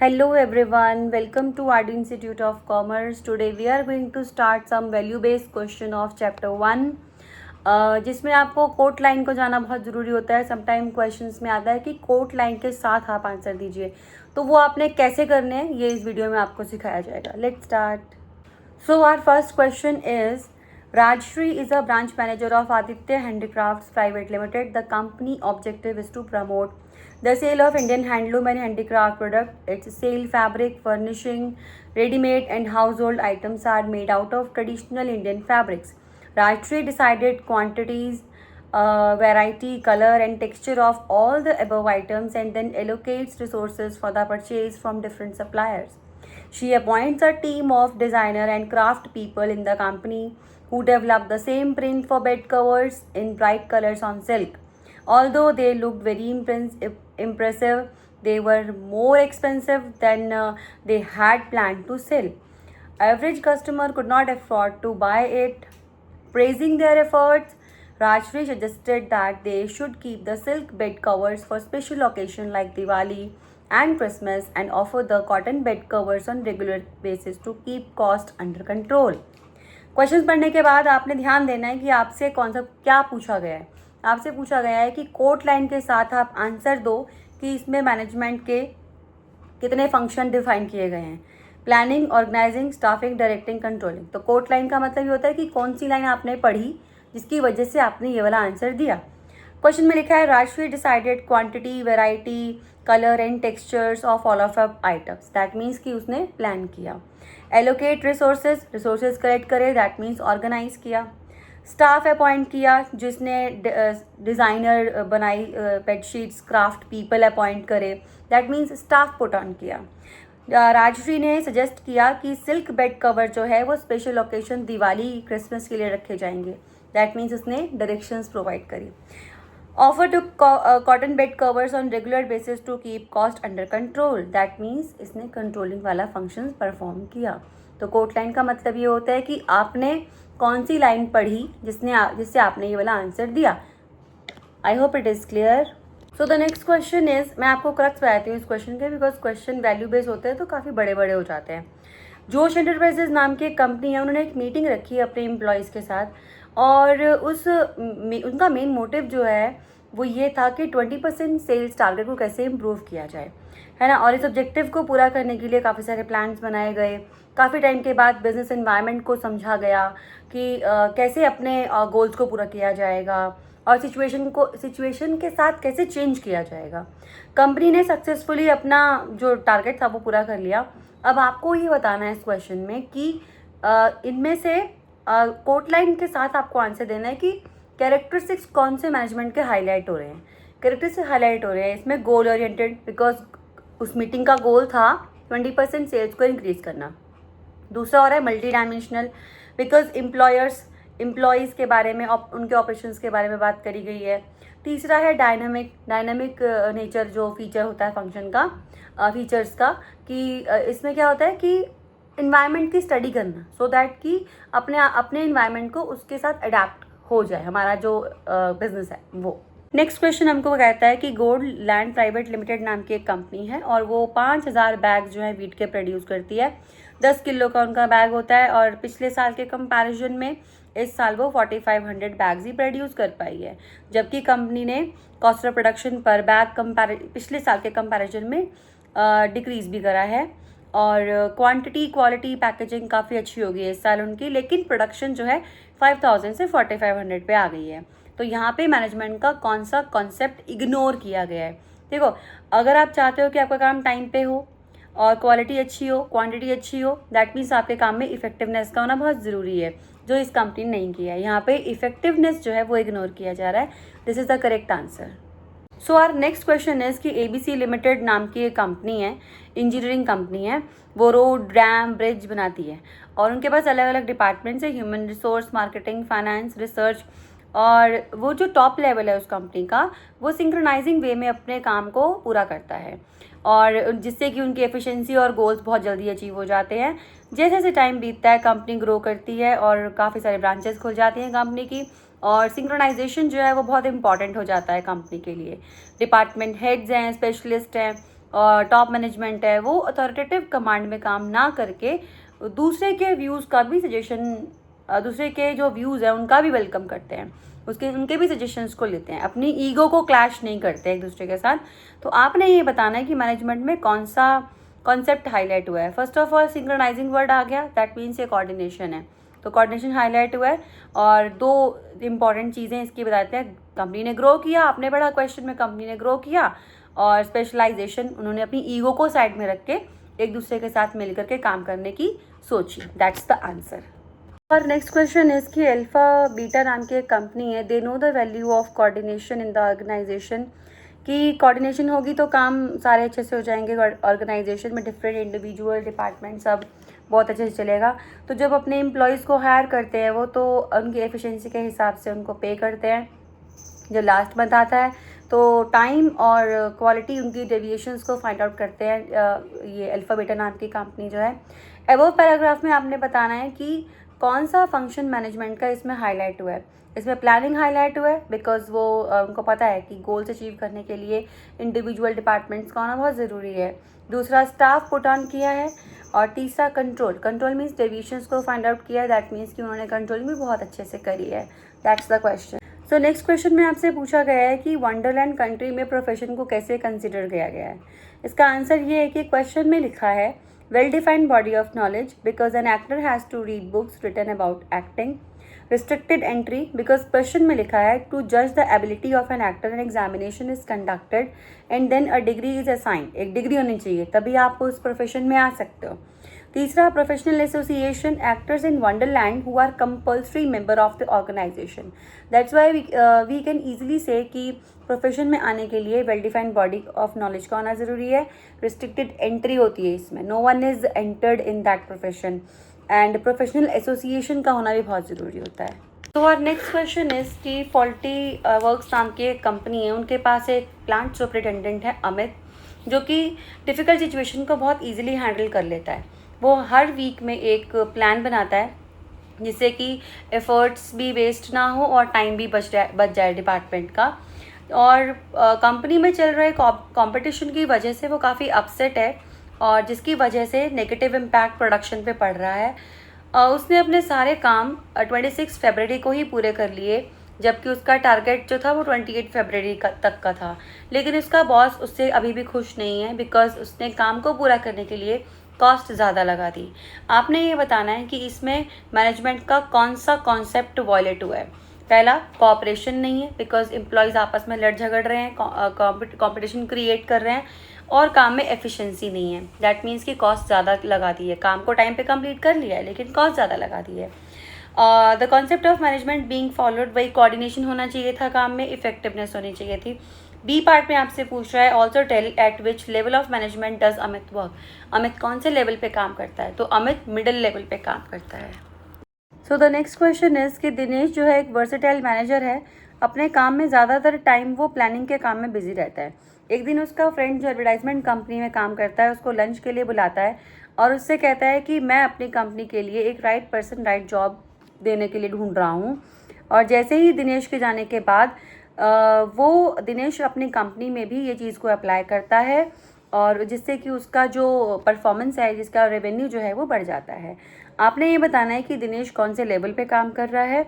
Hello everyone, welcome to RD Institute of Commerce. Today we are going to start some value based question of chapter 1 जिसमें आपको coat line को जाना बहुत ज़रूरी होता है. समटाइम क्वेश्चंस में आता है कि कोट लाइन के साथ आप आंसर दीजिए, तो वो आपने कैसे करने हैं ये इस वीडियो में आपको सिखाया जाएगा. Let's start. So our first question is Rajshri is a branch manager of Aditya Handicrafts Private Limited. The company objective is to promote the sale of Indian handloom and handicraft products. Its sale fabric, furnishing, ready-made and household items are made out of traditional Indian fabrics. Rajshri decided quantities, variety, color and texture of all the above items and then allocates resources for the purchase from different suppliers. She appoints a team of designer and craft people in the company who develop the same print for bed covers in bright colors on silk. Although they looked very impressive, they were more expensive than they had planned to sell. Average customer could not afford to buy it. Praising their efforts, Rajshri suggested that they should keep the silk bed covers for special occasions like Diwali and Christmas and offer the cotton bed covers on regular basis to keep cost under control. Questions पढ़ने के बाद आपने ध्यान देना है कि आपसे कौन सा क्या पूछा गया है. आपसे पूछा गया है कि कोट लाइन के साथ आप आंसर दो कि इसमें मैनेजमेंट के कितने फंक्शन डिफाइन किए गए हैं. Planning, organising, staffing, directing, controlling. तो कोट लाइन का मतलब ये होता है कि कौन सी लाइन आपने पढ़ी जिसकी वजह से आपने ये वाला आंसर दिया. क्वेश्चन में लिखा है Rajshri decided quantity, variety, colour and textures of all of items. That means कि उसने प्लान किया. एलोकेट रिसोर्सेज कलेक्ट करे. दैट मीन्स ऑर्गेनाइज किया. स्टाफ अपॉइंट किया जिसने डिज़ाइनर बनाई बेडशीट्स, क्राफ्ट पीपल अपॉइंट करे. That means staff put on किया. राजश्री ने सजेस्ट किया कि सिल्क बेड कवर जो है वो स्पेशल ओकेजन दिवाली, क्रिसमस के लिए रखे जाएंगे. दैट मीन्स उसने डायरेक्शंस प्रोवाइड करी. Offer to cotton bed covers on regular basis to keep cost under control. That means इसने कंट्रोलिंग वाला फंक्शन परफॉर्म किया. तो कोट लाइन का मतलब ये होता है कि आपने कौन सी लाइन पढ़ी जिससे आपने ये वाला आंसर दिया. I hope it is clear. So the next question is, मैं आपको क्रक्स बताती हूँ इस क्वेश्चन के, बिकॉज क्वेश्चन वैल्यू बेस्ड होते हैं तो काफ़ी बड़े बड़े हो जाते हैं. जोश एंटरप्राइजेज नाम की एक कंपनी है, उन्होंने एक मीटिंग रखी है अपने एम्प्लॉयज़ के साथ और उनका मेन मोटिव जो है वो ये था कि 20% सेल्स टारगेट को कैसे इम्प्रूव किया जाए, है ना. और इस ऑब्जेक्टिव को पूरा करने के लिए काफ़ी सारे प्लान्स बनाए गए. काफ़ी टाइम के बाद बिजनेस एनवायरनमेंट को समझा गया कि कैसे अपने गोल्स को पूरा किया जाएगा और सिचुएशन के साथ कैसे चेंज किया जाएगा. कंपनी ने सक्सेसफुली अपना जो टारगेट था वो पूरा कर लिया. अब आपको ये बताना है इस क्वेश्चन में कि इनमें से कोट लाइन के साथ आपको आंसर देना है कि कैरेक्टरिस्टिक्स कौन से मैनेजमेंट के हाईलाइट हो रहे हैं. कैरेक्टरिस्टिक्स हाईलाइट हो रहे हैं इसमें गोल ओरिएंटेड, बिकॉज उस मीटिंग का गोल था 20% सेल्स को इंक्रीज करना. दूसरा हो रहा है मल्टी डायमेंशनल, बिकॉज एम्प्लॉयज़ के बारे में, उनके ऑपरेशंस के बारे में बात करी गई है. तीसरा है डायनामिक नेचर, जो फीचर होता है फंक्शन का, फीचर्स का, कि इसमें क्या होता है कि इन्वायरमेंट की स्टडी करना सो दैट कि अपने इन्वायरमेंट को उसके साथ अडेप्ट हो जाए हमारा जो बिजनेस है वो. नेक्स्ट क्वेश्चन हमको कहता है कि गोल्ड लैंड प्राइवेट लिमिटेड नाम की एक कंपनी है और वो 5000 बैग जो है वीट के प्रोड्यूस करती है. 10 किलो का उनका बैग होता है और पिछले साल के कंपैरिजन में इस साल वो 4500 बैग्स ही प्रोड्यूस कर पाई है. जबकि कंपनी ने कॉस्ट ऑफ प्रोडक्शन पर बैग पिछले साल के कंपैरिजन में डिक्रीज भी करा है. और क्वांटिटी, क्वालिटी, पैकेजिंग काफ़ी अच्छी होगी इस साल उनकी, लेकिन प्रोडक्शन जो है 5000 से 4500 पे आ गई है. तो यहाँ पे मैनेजमेंट का कौन सा कॉन्सेप्ट इग्नोर किया गया है. देखो, अगर आप चाहते हो कि आपका काम टाइम पे हो और क्वालिटी अच्छी हो, क्वांटिटी अच्छी हो, दैट मीन्स आपके काम में इफेक्टिवनेस का होना बहुत ज़रूरी है, जो इस कंपनी ने नहीं किया है. यहाँ पे इफेक्टिवनेस जो है वो इग्नोर किया जा रहा है. This is the correct answer. So our next question is कि ABC लिमिटेड नाम की एक कंपनी है, इंजीनियरिंग कंपनी है. वो रोड, डैम, ब्रिज बनाती है और उनके पास अलग अलग डिपार्टमेंट्स है, human resource, marketing, finance, research. और वो जो टॉप लेवल है उस कंपनी का, वो सिंक्रोनाइजिंग वे में अपने काम को पूरा करता है और जिससे कि उनकी एफिशिएंसी और गोल्स बहुत जल्दी अचीव हो जाते हैं. जैसे जैसे टाइम बीतता है कंपनी ग्रो करती है और काफ़ी सारे ब्रांचेस खुल जाती हैं कंपनी की और सिंक्रोनाइजेशन जो है वो बहुत इंपॉर्टेंट हो जाता है कंपनी के लिए. डिपार्टमेंट हेड्स हैं, स्पेशलिस्ट हैं, टॉप मैनेजमेंट है वो अथॉरिटेटिव कमांड में काम ना करके दूसरे के व्यूज़ का भी सजेशन, दूसरे के जो व्यूज़ हैं उनका भी वेलकम करते हैं, उनके भी सजेशंस को लेते हैं, अपनी ईगो को क्लैश नहीं करते एक दूसरे के साथ। तो आपने ये बताना है कि मैनेजमेंट में कौन सा कॉन्सेप्ट हाईलाइट हुआ है। First of all synchronising word आ गया, दैट मीन्स ये कोऑर्डिनेशन है, तो कोऑर्डिनेशन हाईलाइट हुआ है। और दो इंपॉर्टेंट चीज़ें इसकी बताते हैं, कंपनी ने ग्रो किया, आपने पढ़ा क्वेश्चन में कंपनी ने ग्रो किया, और स्पेशलाइजेशन, उन्होंने अपनी ईगो को साइड में रख के एक दूसरे के साथ मिलकर के काम करने की सोची। That's the answer. और नेक्स्ट क्वेश्चन है कि अल्फा बीटा नाम की एक कंपनी है, they know the value of coordination in the organisation, कि कोऑर्डिनेशन होगी तो काम सारे अच्छे से हो जाएंगे, ऑर्गेनाइजेशन में डिफरेंट इंडिविजुअल डिपार्टमेंट सब बहुत अच्छे से चलेगा। तो जब अपने एम्प्लॉयज़ को हायर करते हैं वो तो उनकी एफिशिएंसी के हिसाब से उनको पे करते हैं। जो लास्ट मंथ आता है तो टाइम और क्वालिटी उनकी डेविएशंस को फाइंड आउट करते हैं ये अल्फा बीटा नाम की कंपनी जो है। अबव पैराग्राफ में आपने बताना है कि कौन सा फंक्शन मैनेजमेंट का इसमें हाईलाइट हुआ है। इसमें प्लानिंग हाईलाइट हुआ है बिकॉज वो उनको पता है कि गोल्स अचीव करने के लिए इंडिविजुअल डिपार्टमेंट्स का होना बहुत ज़रूरी है। दूसरा स्टाफ पुट ऑन किया है, और तीसरा कंट्रोल मीन्स डेविएशंस को फाइंड आउट किया है, दैट मीन्स कि उन्होंने कंट्रोलिंग भी बहुत अच्छे से करी है। That's the question. So next question में आपसे पूछा गया है कि वंडरलैंड कंट्री में प्रोफेशन को कैसे कंसिडर किया गया है। इसका आंसर ये है कि क्वेश्चन में लिखा है well defined body of knowledge because an actor has to read books written about acting. Restricted entry because question में लिखा है टू जज the ability of an actor an examination is conducted and then a degree is assigned. एक degree होनी चाहिए तभी आप उस प्रोफेशन में आ सकते हो। तीसरा professional association actors in wonderland who are compulsory member of the organization. That's why we can easily say कि प्रोफेशन में आने के लिए well defined body of knowledge का होना ज़रूरी है। रिस्ट्रिक्टेड एंट्री होती है इसमें, no one is entered in that profession, and professional association का होना भी बहुत ज़रूरी होता है। तो और नेक्स्ट क्वेश्चन इज कि फॉल्टी वर्क्स नाम की एक कंपनी है, उनके पास एक प्लांट सुपरिटेंडेंट है अमित, जो कि डिफ़िकल्ट सिचुएशन को बहुत ईजिली हैंडल कर लेता है। वो हर वीक में एक प्लान बनाता है जिससे कि एफर्ट्स भी वेस्ट ना हो और टाइम भी बच जाए डिपार्टमेंट का। और कंपनी में चल रहे कंपटीशन की वजह से वो काफ़ी अपसेट है, और जिसकी वजह से नेगेटिव इम्पैक्ट प्रोडक्शन पे पड़ रहा है। उसने अपने सारे काम 26 फरवरी को ही पूरे कर लिए, जबकि उसका टारगेट जो था वो 28 फरवरी तक का था। लेकिन उसका बॉस उससे अभी भी खुश नहीं है बिकॉज उसने काम को पूरा करने के लिए कॉस्ट ज़्यादा लगा दी। आपने ये बताना है कि इसमें मैनेजमेंट का कौन सा कॉन्सेप्ट वॉयलेट हुआ है। पहला, कोऑपरेशन नहीं है बिकॉज एम्प्लॉयज़ आपस में लड़ झगड़ रहे हैं, कॉम्पिटिशन क्रिएट कर रहे हैं, और काम में एफिशिएंसी नहीं है। दैट मीन्स कि कॉस्ट ज़्यादा लगा दी है, काम को टाइम पे कंप्लीट कर लिया है लेकिन कॉस्ट ज़्यादा लगा दी है। The concept of management being followed, वही कोऑर्डिनेशन होना चाहिए था काम में, इफेक्टिवनेस होनी चाहिए थी। बी पार्ट में आपसे पूछ रहा है also tell at which level of management does Amit work. Amit कौन से लेवल पे काम करता है, तो अमित मिडिल लेवल पे काम करता है। So the next question is कि दिनेश जो है एक वर्सेटाइल मैनेजर है, अपने काम में ज़्यादातर टाइम वो प्लानिंग के काम में बिजी रहता है। एक दिन उसका फ्रेंड जो एडवर्टाइजमेंट कंपनी में काम करता है उसको लंच के लिए बुलाता है और उससे कहता है कि मैं अपनी कंपनी के लिए एक राइट पर्सन राइट जॉब देने के लिए ढूंढ रहा हूँ। और जैसे ही दिनेश के जाने के बाद वो दिनेश अपनी कंपनी में भी ये चीज़ को अप्लाई करता है, और जिससे कि उसका जो परफॉर्मेंस है, जिसका रेवेन्यू जो है वो बढ़ जाता है। आपने ये बताना है कि दिनेश कौन से लेवल पे काम कर रहा है।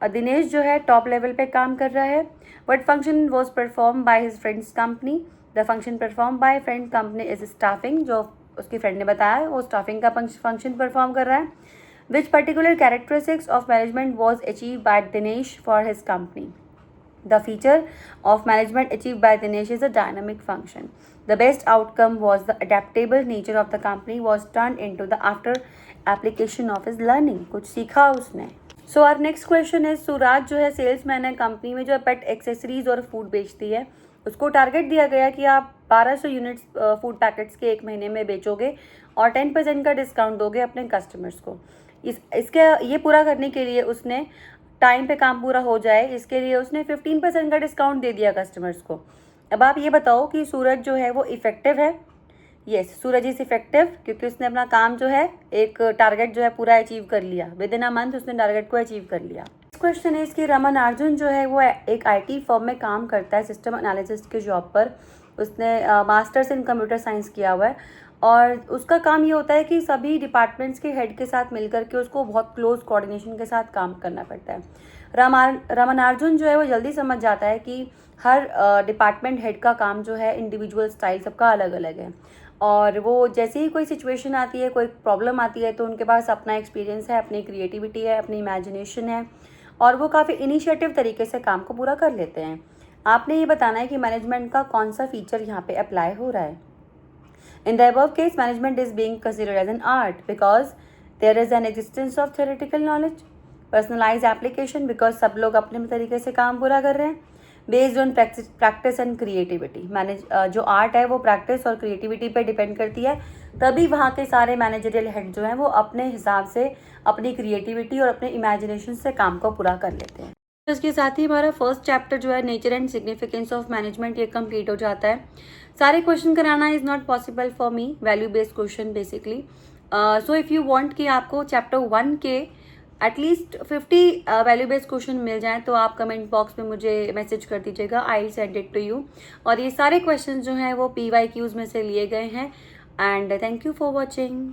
दिनेश जो है टॉप लेवल पे काम कर रहा है। What function was perform by his friends company. The function perform by friend company is staffing, जो उसकी फ्रेंड ने बताया वो स्टाफिंग का फंक्शन परफॉर्म कर रहा है। Which particular characteristics of management was achieve by Dinesh for his company. The feature of management achieved by Dinesh is a dynamic function. The best outcome was the adaptable nature of the company was turned into the after application of his learning. कुछ सीखा उसने। So our next question is सुराज जो है salesman है company में जो पेट accessories और food बेचती है। उसको टारगेट दिया गया कि आप 1200 यूनिट्स फूड पैकेट्स के एक महीने में बेचोगे और 10% का डिस्काउंट दोगे अपने कस्टमर्स को। इसके ये पूरा करने के लिए उसने टाइम पे काम पूरा हो जाए इसके लिए उसने 15% का डिस्काउंट दे दिया कस्टमर्स को। अब आप ये बताओ कि सूरज जो है वो इफेक्टिव है। यस, सूरज इज इफेक्टिव क्योंकि उसने अपना काम जो है एक टारगेट जो है पूरा अचीव कर लिया। विद इन अ मंथ उसने टारगेट को अचीव कर लिया। क्वेश्चन है इसकी रमन अर्जुन जो है वो एक IT फर्म में काम करता है सिस्टम एनालिसिस्ट के जॉब पर। उसने मास्टर्स इन कंप्यूटर साइंस किया हुआ है और उसका काम ये होता है कि सभी डिपार्टमेंट्स के हेड के साथ मिलकर के उसको बहुत क्लोज कोऑर्डिनेशन के साथ काम करना पड़ता है। रामानुजन जो है वो जल्दी समझ जाता है कि हर डिपार्टमेंट हेड का काम जो है इंडिविजुअल स्टाइल सबका अलग अलग है और वो जैसे ही कोई सिचुएशन आती है, कोई प्रॉब्लम आती है, तो उनके पास अपना एक्सपीरियंस है, अपनी क्रिएटिविटी है, अपनी इमेजिनेशन है और वो काफ़ी इनिशिएटिव तरीके से काम को पूरा कर लेते हैं। आपने ये बताना है कि मैनेजमेंट का कौन सा फीचर यहाँ पे अप्लाई हो रहा है। In the above case, management is being considered as an art because there is an existence of theoretical knowledge, personalized application because सब लोग अपने तरीके से काम पूरा कर रहे हैं, based on practice and creativity. जो आर्ट है वो प्रैक्टिस और क्रिएटिविटी पे डिपेंड करती है, तभी वहाँ के सारे मैनेजरियल हेड जो हैं वो अपने हिसाब से अपनी क्रिएटिविटी और अपने इमेजिनेशन से काम को पूरा कर लेते हैं। तो इसके साथ ही हमारा फर्स्ट चैप्टर जो है nature and significance of management ये कंप्लीट हो जाता है। सारे क्वेश्चन कराना is not possible for me, value based question basically. So if you want कि आपको चैप्टर 1 के एटलीस्ट 50 वैल्यू बेस्ड क्वेश्चन मिल जाएं तो आप कमेंट बॉक्स में मुझे मैसेज कर दीजिएगा, I will send it to you. और ये सारे क्वेश्चन जो हैं वो PYQs में से लिए गए हैं। And thank you for watching.